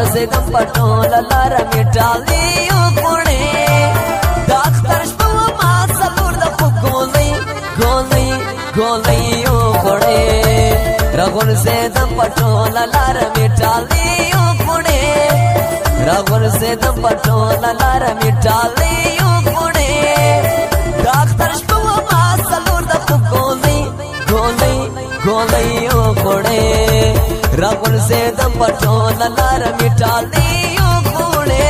ګرځېدم په ټوله لاره مې ټالۍ وخوړې د اختر شپه وه ما څلور د خوب ګولۍ وخوړې راغورځېدم په ټوله لاره مې ټالۍ وخوړې راغورځېدم په ټوله لاره مې ټالۍ وخوړې د اختر شپه وه ما څلور د خوب ګولۍ وخوړې راغورځېدم په ټوله لاره مې ټالۍ وخوړې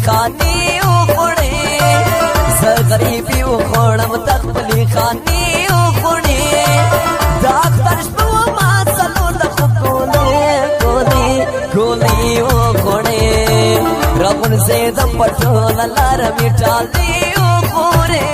خاني وخوړې زه غریبي وخوړم د خپلې خاني وخوړې د اختر شپه وه ما څلور د خوب ګولۍ وخوړې راغورځېدم په ټوله لاره مې ټالۍ وخوړې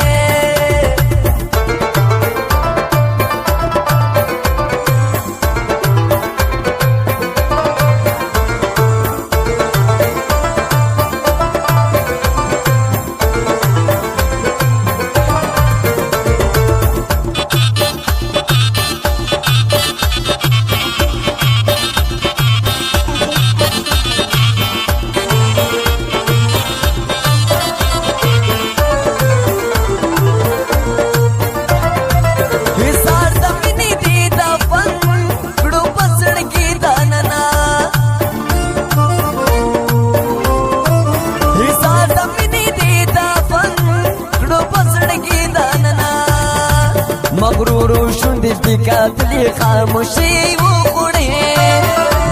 مغرور شوندې دې کاتلې خاموشي وخوړې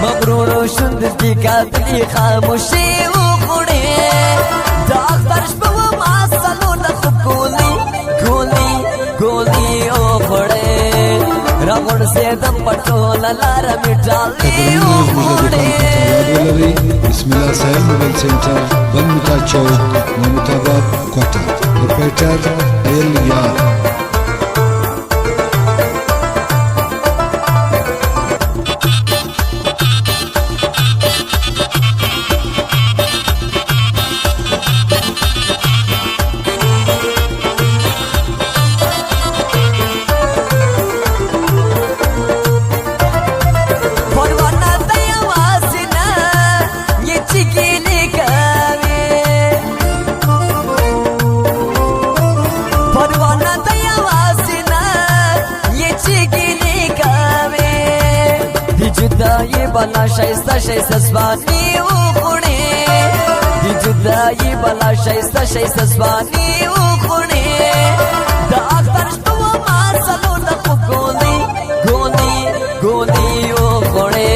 مغرور شوندې دې کاتلې خاموشي وخوړې د اختر شپه وه ما څلور د خوب ګولۍ وخوړې راغورځېدم په ټوله لاره مې ټالۍ وخوړې بسم الله سهیل موبایل سنټر بند متا چوک محمودآباد کوټه پروپرایټر ایل یار جدائی بلا شایسته زبانی وخوړې دی جدائی بلا شایسته زبانی وخوړې د اختر شپه وه ما څلور د خوب ګولۍ وخوړې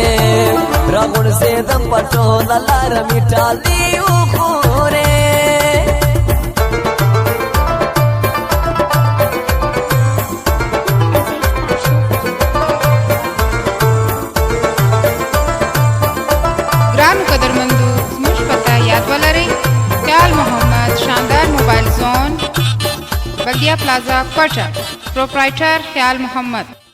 راغورځېدم په ټوله لاره مې ټالۍ وخوړې बगिया प्लाजा कोटा प्रोप्राइटर ख्याल मोहम्मद।